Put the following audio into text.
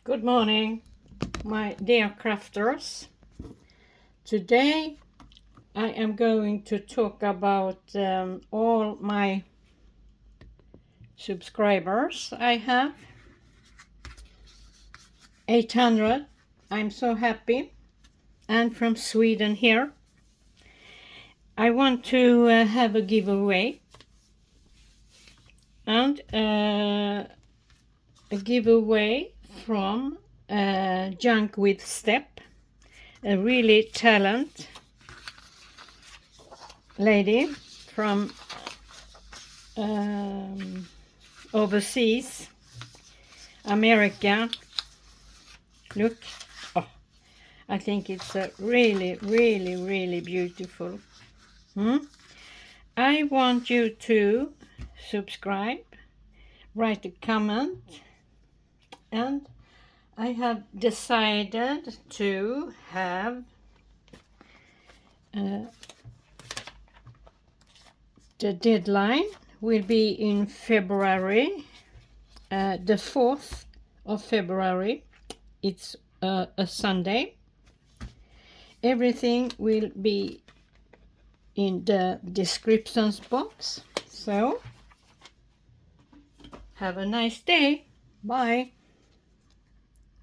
Good morning, my dear crafters. Today I am going to talk about all my subscribers I have. 800. I'm so happy. And from Sweden here. I want to have a giveaway. And a giveaway from JunkWithSteph, a really talented lady from overseas, America. Look, oh, I think it's a really beautiful. I want you to subscribe, write a comment, and I have decided to have the deadline will be in February, the 4th of February. It's a Sunday. Everything will be in the descriptions box. So have a nice day. Bye.